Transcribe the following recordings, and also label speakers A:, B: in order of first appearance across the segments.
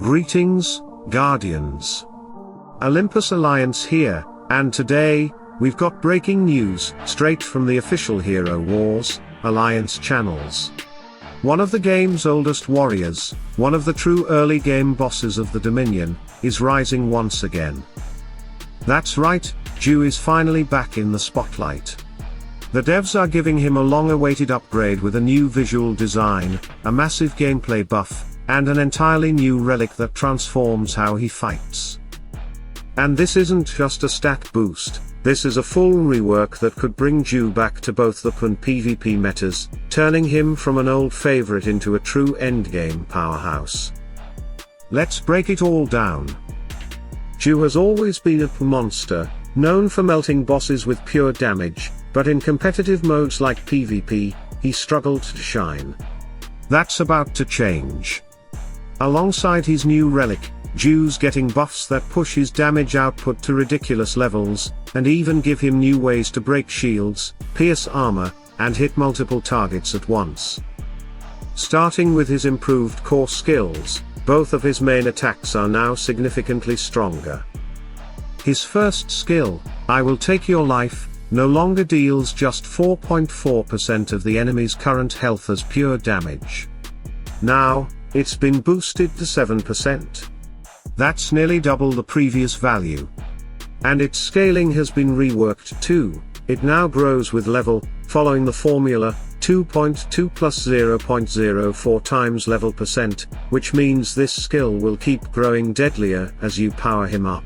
A: Greetings, Guardians. Olympus Alliance here, and today, we've got breaking news, straight from the official Hero Wars Alliance channels. One of the game's oldest warriors, one of the true early game bosses of the Dominion, is rising once again. That's right, JHU is finally back in the spotlight. The devs are giving him a long-awaited upgrade with a new visual design, a massive gameplay buff, and an entirely new relic that transforms how he fights. And this isn't just a stat boost, this is a full rework that could bring JHU back to both the PvE and PvP metas, turning him from an old favorite into a true endgame powerhouse. Let's break it all down. JHU has always been a monster, known for melting bosses with pure damage, but in competitive modes like PvP, he struggled to shine. That's about to change. Alongside his new relic, JHU's getting buffs that push his damage output to ridiculous levels, and even give him new ways to break shields, pierce armor, and hit multiple targets at once. Starting with his improved core skills, both of his main attacks are now significantly stronger. His first skill, I Will Take Your Life, no longer deals just 4.4% of the enemy's current health as pure damage. Now, it's been boosted to 7%. That's nearly double the previous value. And its scaling has been reworked too. It now grows with level, following the formula 2.2 plus 0.04 times level percent, which means this skill will keep growing deadlier as you power him up.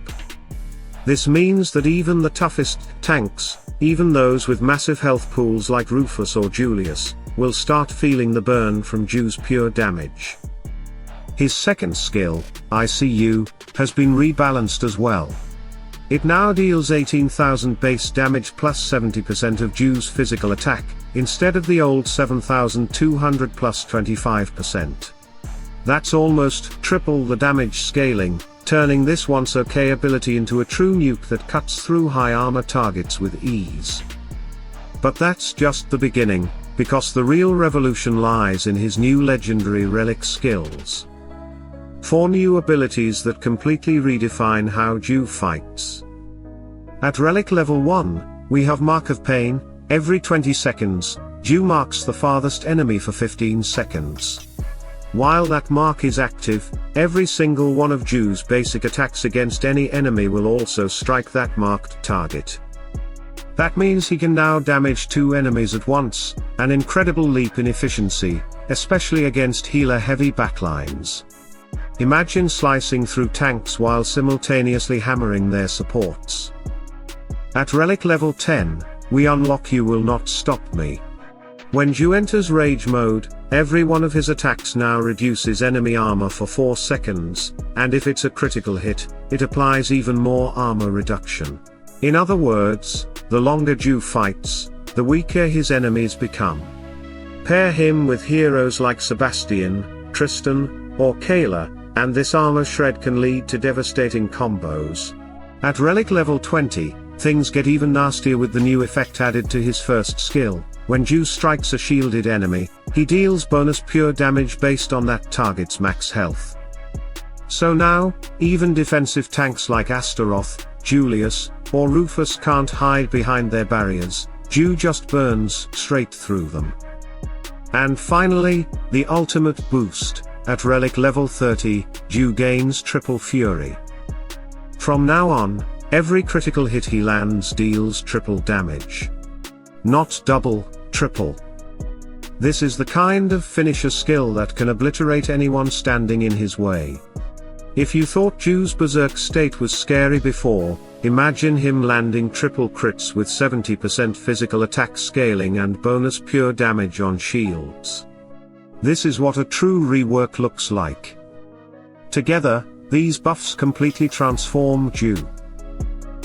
A: This means that even the toughest tanks, even those with massive health pools like Rufus or Julius, will start feeling the burn from JHU's pure damage. His second skill, I See You, has been rebalanced as well. It now deals 18,000 base damage plus 70% of JHU's physical attack, instead of the old 7,200 plus 25%. That's almost triple the damage scaling, turning this once okay ability into a true nuke that cuts through high armor targets with ease. But that's just the beginning, because the real revolution lies in his new Legendary Relic skills. 4 new abilities that completely redefine how JHU fights. At Relic level 1, we have Mark of Pain. Every 20 seconds, JHU marks the farthest enemy for 15 seconds. While that mark is active, every single one of JHU's basic attacks against any enemy will also strike that marked target. That means he can now damage 2 enemies at once, an incredible leap in efficiency, especially against healer-heavy backlines. Imagine slicing through tanks while simultaneously hammering their supports. At Relic level 10, we unlock You Will Not Stop Me. When JHU enters Rage mode, every one of his attacks now reduces enemy armor for 4 seconds, and if it's a critical hit, it applies even more armor reduction. In other words, the longer JHU fights, the weaker his enemies become. Pair him with heroes like Sebastian, Tristan, or Kayla, and this armor shred can lead to devastating combos. At Relic level 20, things get even nastier with the new effect added to his first skill. When JHU strikes a shielded enemy, he deals bonus pure damage based on that target's max health. So now, even defensive tanks like Astaroth, Julius, or Rufus can't hide behind their barriers. JHU just burns straight through them. And finally, the ultimate boost. At Relic level 30, JHU gains Triple Fury. From now on, every critical hit he lands deals triple damage. Not double, triple. This is the kind of finisher skill that can obliterate anyone standing in his way. If you thought JHU's berserk state was scary before, imagine him landing triple crits with 70% physical attack scaling and bonus pure damage on shields. This is what a true rework looks like. Together, these buffs completely transform JHU.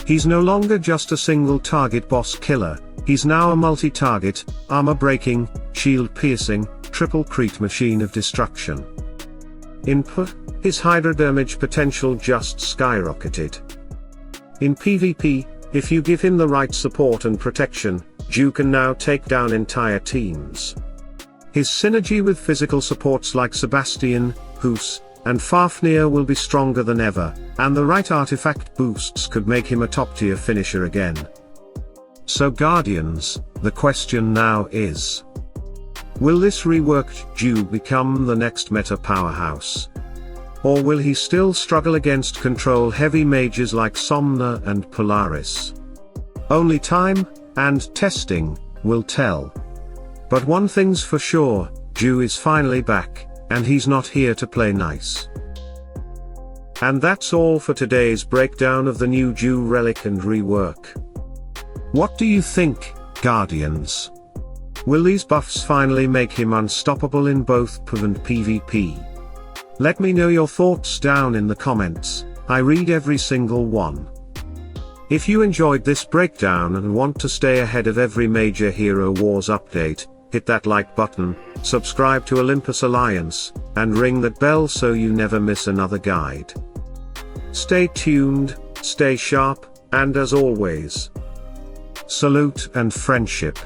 A: He's no longer just a single target boss killer, he's now a multi-target, armor-breaking, shield-piercing, triple crit machine of destruction. Input, his Hydra damage potential just skyrocketed. In PvP, if you give him the right support and protection, JHU can now take down entire teams. His synergy with physical supports like Sebastian, Hus, and Fafnir will be stronger than ever, and the right artifact boosts could make him a top-tier finisher again. So Guardians, the question now is: will this reworked Jew become the next meta powerhouse? Or will he still struggle against control-heavy mages like Somna and Polaris? Only time, and testing, will tell. But one thing's for sure, Jew is finally back, and he's not here to play nice. And that's all for today's breakdown of the new Jew relic and rework. What do you think, Guardians? Will these buffs finally make him unstoppable in both PvE and PvP? Let me know your thoughts down in the comments, I read every single one. If you enjoyed this breakdown and want to stay ahead of every major Hero Wars update, hit that like button, subscribe to Olympus Alliance, and ring that bell so you never miss another guide. Stay tuned, stay sharp, and as always, salute and friendship.